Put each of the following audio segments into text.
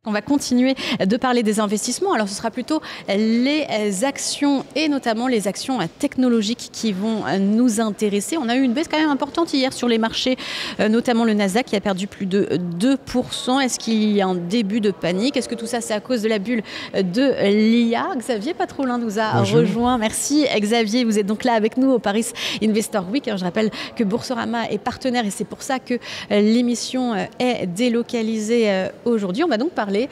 On va continuer de parler des investissements. Alors ce sera plutôt les actions et notamment les actions technologiques qui vont nous intéresser. On a eu une baisse quand même importante hier sur les marchés, notamment le Nasdaq qui a perdu plus de 2%. Est-ce qu'il y a un début de panique? Est-ce que tout ça c'est à cause de la bulle de l'IA? Xavier Patrolin nous a rejoint. Merci Xavier, vous êtes donc là avec nous au Paris Investor Week. Je rappelle que Boursorama est partenaire et c'est pour ça que l'émission est délocalisée aujourd'hui. On va donc parler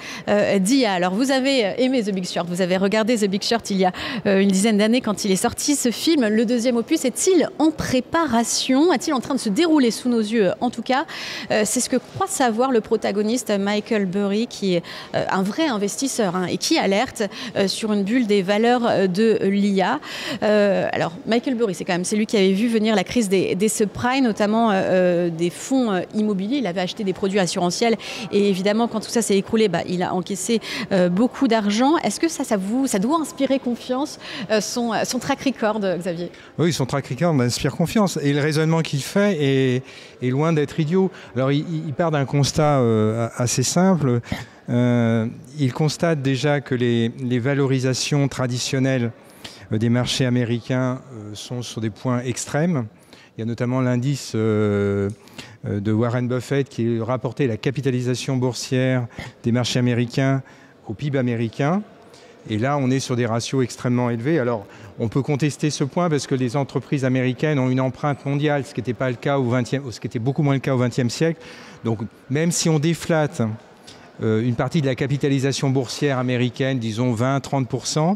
d'IA. Alors vous avez aimé The Big Short, vous avez regardé The Big Short il y a une dizaine d'années quand il est sorti ce film. Le deuxième opus est-il en préparation? Est-il en train de se dérouler sous nos yeux? En tout cas, c'est ce que croit savoir le protagoniste Michael Burry, qui est un vrai investisseur et qui alerte sur une bulle des valeurs de l'IA. Alors Michael Burry, c'est lui qui avait vu venir la crise des subprimes, notamment des fonds immobiliers. Il avait acheté des produits assurantiels et évidemment quand tout ça s'est écroulé, il a encaissé beaucoup d'argent. Est-ce que ça doit inspirer confiance, son track record, Xavier? Oui, son track record m'inspire confiance. Et le raisonnement qu'il fait est loin d'être idiot. Alors, il part d'un constat assez simple. Il constate déjà que les valorisations traditionnelles des marchés américains sont sur des points extrêmes. Il y a notamment l'indice de Warren Buffett qui rapportait la capitalisation boursière des marchés américains au PIB américain. Et là, on est sur des ratios extrêmement élevés. Alors, on peut contester ce point parce que les entreprises américaines ont une empreinte mondiale, ce qui n'était pas le cas ce qui était beaucoup moins le cas au XXe siècle. Donc, même si on déflate une partie de la capitalisation boursière américaine, disons 20-30%,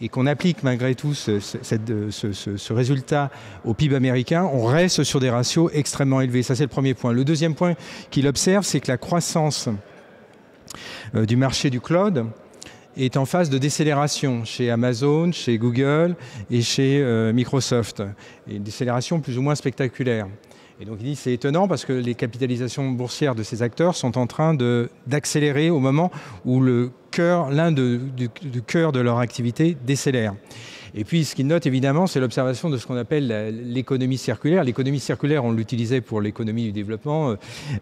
et qu'on applique malgré tout ce résultat au PIB américain, on reste sur des ratios extrêmement élevés. Ça, c'est le premier point. Le deuxième point qu'il observe, c'est que la croissance du marché du cloud est en phase de décélération chez Amazon, chez Google et chez Microsoft. Et une décélération plus ou moins spectaculaire. Et donc il dit c'est étonnant parce que les capitalisations boursières de ces acteurs sont en train d'accélérer au moment où l'un du cœur de leur activité décélère. Et puis ce qu'il note évidemment, c'est l'observation de ce qu'on appelle l'économie circulaire. L'économie circulaire, on l'utilisait pour l'économie du développement,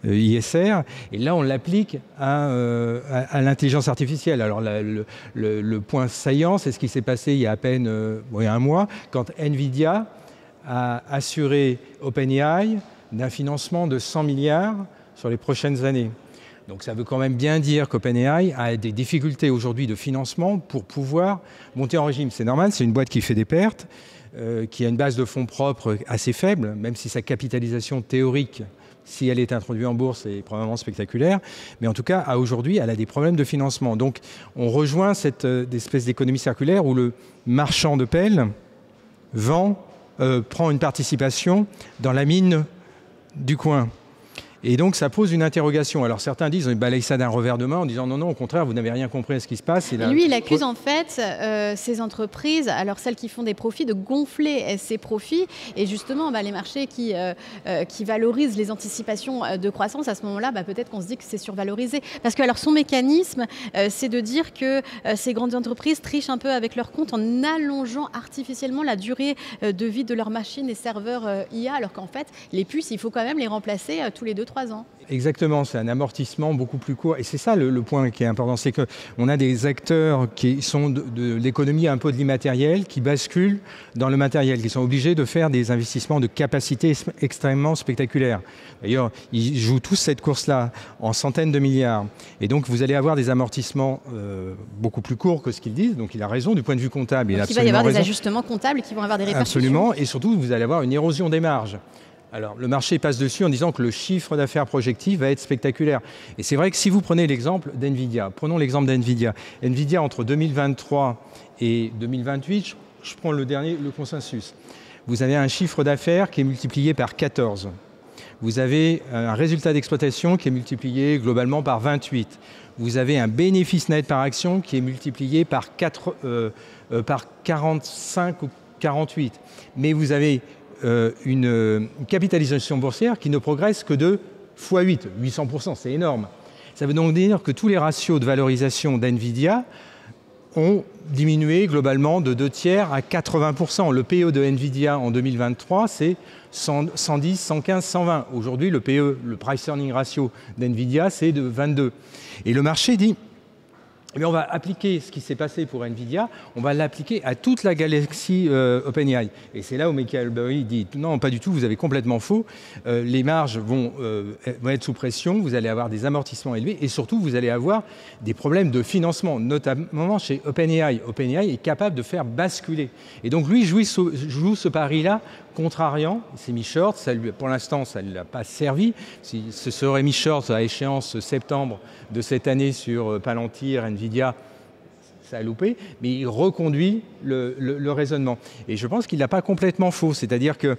ISR, et là on l'applique à l'intelligence artificielle. Alors le point saillant, c'est ce qui s'est passé il y a à peine un mois, quand Nvidia a assuré OpenAI d'un financement de 100 milliards sur les prochaines années. Donc ça veut quand même bien dire qu'OpenAI a des difficultés aujourd'hui de financement pour pouvoir monter en régime. C'est normal, c'est une boîte qui fait des pertes, qui a une base de fonds propres assez faible, même si sa capitalisation théorique, si elle est introduite en bourse, est probablement spectaculaire. Mais en tout cas, aujourd'hui, elle a des problèmes de financement. Donc on rejoint cette espèce d'économie circulaire où le marchand de pelle prend une participation dans la mine du coin. Et donc, ça pose une interrogation. Alors, certains disent, on balaye ça d'un revers de main en disant, non, au contraire, vous n'avez rien compris à ce qui se passe. Lui, il accuse en fait ces entreprises, alors celles qui font des profits, de gonfler ces profits. Et justement, les marchés qui valorisent les anticipations de croissance, à ce moment-là, peut-être qu'on se dit que c'est survalorisé. Parce que alors, son mécanisme, c'est de dire que ces grandes entreprises trichent un peu avec leurs comptes en allongeant artificiellement la durée de vie de leurs machines et serveurs IA, alors qu'en fait, les puces, il faut quand même les remplacer tous les 2-3 ans. Exactement, c'est un amortissement beaucoup plus court. Et c'est ça le point qui est important, c'est qu'on a des acteurs qui sont de l'économie un peu de l'immatériel, qui basculent dans le matériel, qui sont obligés de faire des investissements de capacité extrêmement spectaculaires. D'ailleurs, ils jouent tous cette course-là en centaines de milliards. Et donc, vous allez avoir des amortissements beaucoup plus courts que ce qu'ils disent. Donc, il a raison du point de vue comptable. Il va y avoir des ajustements comptables qui vont avoir des répercussions. Absolument. Et surtout, vous allez avoir une érosion des marges. Alors, le marché passe dessus en disant que le chiffre d'affaires projectif va être spectaculaire. Et c'est vrai que si vous prenez l'exemple d'NVIDIA, prenons l'exemple d'NVIDIA. NVIDIA, entre 2023 et 2028, je prends le consensus. Vous avez un chiffre d'affaires qui est multiplié par 14. Vous avez un résultat d'exploitation qui est multiplié globalement par 28. Vous avez un bénéfice net par action qui est multiplié par 45 ou 48. Mais vous avez une capitalisation boursière qui ne progresse que de x8, 800%, c'est énorme. Ça veut donc dire que tous les ratios de valorisation d'NVIDIA ont diminué globalement de 2/3 à 80%. Le PE de NVIDIA en 2023, c'est 110, 115, 120. Aujourd'hui, le PE, le Price Earning Ratio d'NVIDIA, c'est de 22. Et le marché dit, Mais on va appliquer ce qui s'est passé pour NVIDIA, on va l'appliquer à toute la galaxie OpenAI. Et c'est là où Michael Burry dit « Non, pas du tout, vous avez complètement faux. Les marges vont être sous pression, vous allez avoir des amortissements élevés et surtout, vous allez avoir des problèmes de financement, notamment chez OpenAI. OpenAI est capable de faire basculer. Et donc, lui joue ce pari-là contrariant, il s'est mis short, pour l'instant ça ne l'a pas servi, ce serait mis short à échéance septembre de cette année sur Palantir, NVIDIA, ça a loupé, mais il reconduit le raisonnement. Et je pense qu'il n'a pas complètement faux, c'est-à-dire que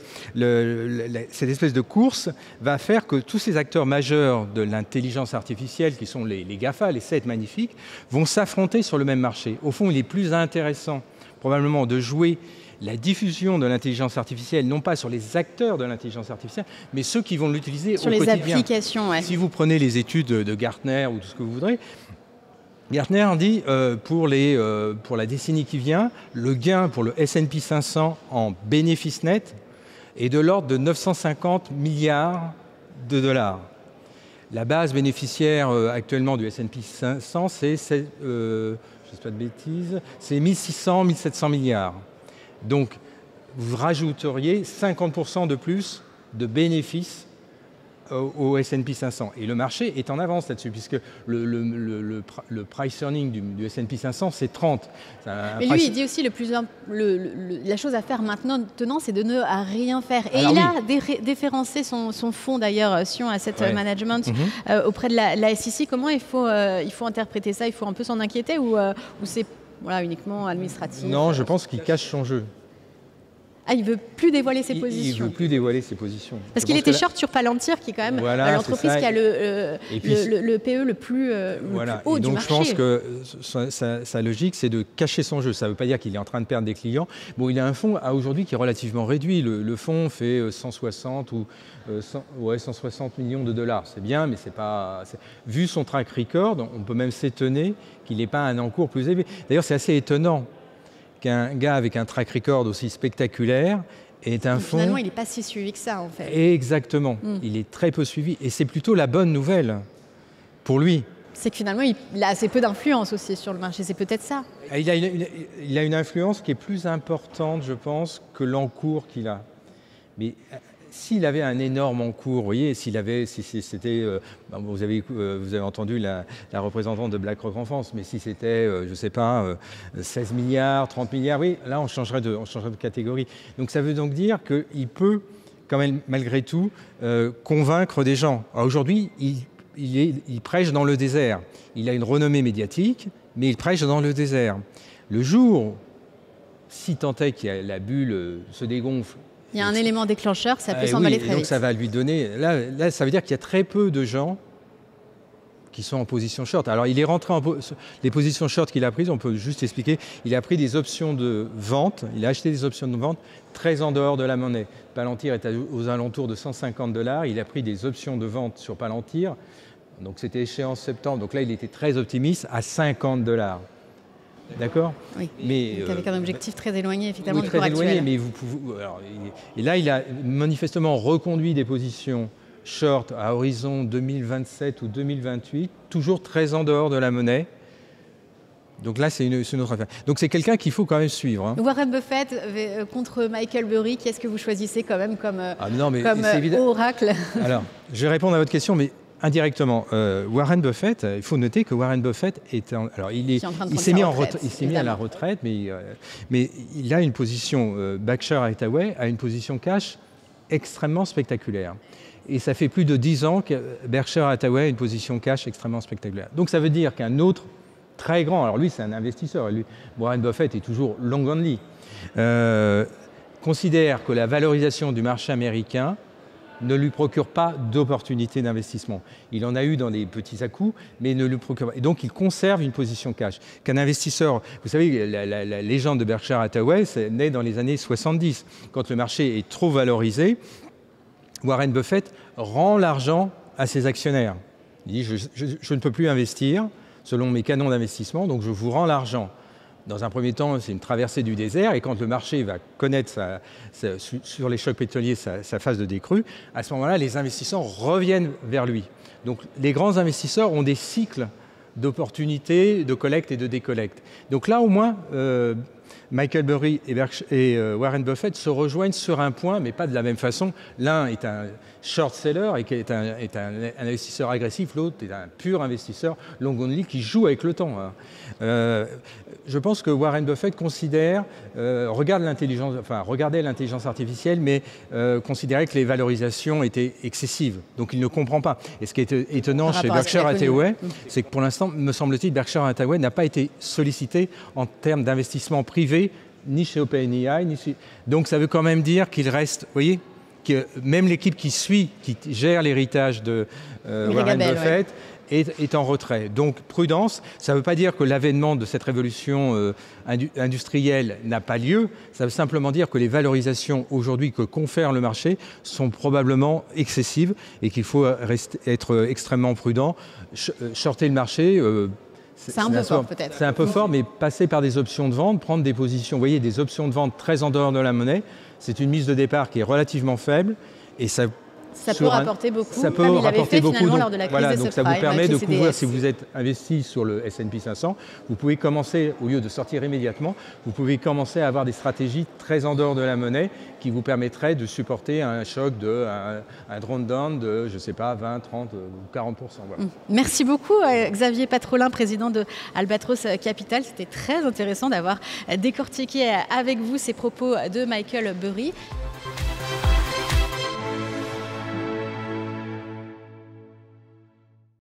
cette espèce de course va faire que tous ces acteurs majeurs de l'intelligence artificielle, qui sont les GAFA, les 7 magnifiques, vont s'affronter sur le même marché. Au fond, il est plus intéressant probablement de jouer la diffusion de l'intelligence artificielle, non pas sur les acteurs de l'intelligence artificielle, mais ceux qui vont l'utiliser au quotidien. Sur les applications, ouais. Si vous prenez les études de Gartner ou tout ce que vous voudrez, Gartner dit pour la décennie qui vient, le gain pour le S&P 500 en bénéfice net est de l'ordre de 950 milliards de dollars. La base bénéficiaire actuellement du S&P 500, c'est, je ne dis pas de bêtises, c'est 1600, 1700 milliards. Donc, vous rajouteriez 50% de plus de bénéfices au S&P 500. Et le marché est en avance là-dessus, puisque le price earning du S&P 500, c'est 30. Mais lui, il dit aussi la chose à faire maintenant, c'est de ne rien faire. Et alors, il a déférencé son fonds, d'ailleurs, Sion Asset Management, auprès de la SEC. Comment il faut interpréter ça? Il faut un peu s'en inquiéter ou c'est uniquement administratif? Non, je pense qu'il cache son jeu. Ah, il ne veut plus dévoiler ses positions. Il ne veut plus dévoiler ses positions. Parce qu'il était short sur Palantir, qui est quand même l'entreprise qui a le PE le plus haut du marché. Donc je pense que sa logique, c'est de cacher son jeu. Ça ne veut pas dire qu'il est en train de perdre des clients. Bon, il a un fonds aujourd'hui qui est relativement réduit. Le fonds fait 160 millions de dollars. C'est bien, mais c'est pas... Vu son track record, on peut même s'étonner qu'il n'ait pas un encours plus élevé. D'ailleurs, c'est assez étonnant qu'un gars avec un track record aussi spectaculaire est un fonds... Finalement, il n'est pas si suivi que ça, en fait. Exactement. Il est très peu suivi. Et c'est plutôt la bonne nouvelle pour lui. C'est que finalement, il a assez peu d'influence aussi sur le marché. C'est peut-être ça. Il a une influence qui est plus importante, je pense, que l'encours qu'il a. Mais s'il avait un énorme encours, vous voyez, vous avez entendu la représentante de BlackRock en France, mais si c'était, je ne sais pas, 16 milliards, 30 milliards, oui, là on changerait de catégorie. Donc ça veut donc dire qu'il peut, quand même, malgré tout, convaincre des gens. Aujourd'hui, il prêche dans le désert. Il a une renommée médiatique, mais il prêche dans le désert. Le jour, si tant est que la bulle se dégonfle, il y a un élément déclencheur, ça peut s'emballer très vite. Donc ça va lui donner... Là, ça veut dire qu'il y a très peu de gens qui sont en position short. Alors il est rentré les positions short qu'il a prises, on peut juste expliquer. Il a pris des options de vente, il a acheté des options de vente très en dehors de la monnaie. Palantir est aux alentours de 150 $. Il a pris des options de vente sur Palantir. Donc c'était échéance septembre. Donc là, il était très optimiste à 50 $. D'accord? Oui, mais avec un objectif très éloigné, effectivement, du cours actuel. Très éloigné, mais là, il a manifestement reconduit des positions short à horizon 2027 ou 2028, toujours très en dehors de la monnaie. Donc là, c'est une autre affaire. Donc c'est quelqu'un qu'il faut quand même suivre. Hein. Warren Buffett contre Michael Burry, qui est-ce que vous choisissez quand même comme oracle? Alors, je vais répondre à votre question, mais indirectement, Warren Buffett, il faut noter que Warren Buffett il s'est mis à la retraite, mais il a une position, Berkshire Hathaway a une position cash extrêmement spectaculaire. Et ça fait plus de 10 ans que Berkshire Hathaway a une position cash extrêmement spectaculaire. Donc ça veut dire qu'un autre très grand, alors lui c'est un investisseur, Warren Buffett est toujours long only, considère que la valorisation du marché américain ne lui procure pas d'opportunité d'investissement. Il en a eu dans des petits à-coups, mais ne lui procure pas. Et donc, il conserve une position cash. Qu'un investisseur, vous savez, la légende de Berkshire Hathaway, c'est né dans les années 70. Quand le marché est trop valorisé, Warren Buffett rend l'argent à ses actionnaires. Il dit, je ne peux plus investir selon mes canons d'investissement, donc je vous rends l'argent. Dans un premier temps, c'est une traversée du désert, et quand le marché va connaître sur les chocs pétroliers sa phase de décrue, à ce moment-là, les investisseurs reviennent vers lui. Donc les grands investisseurs ont des cycles d'opportunités de collecte et de décollecte. Donc là, au moins, Michael Burry et Warren Buffett se rejoignent sur un point, mais pas de la même façon. L'un est un short seller et qui est un investisseur agressif, l'autre est un pur investisseur long only qui joue avec le temps. Je pense que Warren Buffett regardait l'intelligence artificielle, mais considérait que les valorisations étaient excessives. Donc il ne comprend pas. Et ce qui est étonnant chez Berkshire Hathaway, c'est que pour l'instant, me semble-t-il, Berkshire Hathaway n'a pas été sollicité en termes d'investissement privé, ni chez OpenAI, Donc ça veut quand même dire qu'il reste, vous voyez, que même l'équipe qui gère l'héritage de Warren Buffett, est en retrait. Donc prudence, ça ne veut pas dire que l'avènement de cette révolution industrielle n'a pas lieu, ça veut simplement dire que les valorisations aujourd'hui que confère le marché sont probablement excessives et qu'il faut être extrêmement prudent. Shorter le marché, c'est un peu fort peut-être. C'est un peu fort, mais passer par des options de vente, prendre des positions, vous voyez, des options de vente très en dehors de la monnaie, c'est une mise de départ qui est relativement faible et ça peut rapporter beaucoup. Ça peut rapporter beaucoup. Donc, lors de la crise des donc ça vous permet de couvrir, si vous êtes investi sur le S&P 500, vous pouvez commencer, au lieu de sortir immédiatement, vous pouvez commencer à avoir des stratégies très en dehors de la monnaie qui vous permettraient de supporter un choc un drawdown de, je ne sais pas, 20, 30 ou 40%. Voilà. Merci beaucoup Xavier Patrolin, président de Albatros Capital. C'était très intéressant d'avoir décortiqué avec vous ces propos de Michael Burry.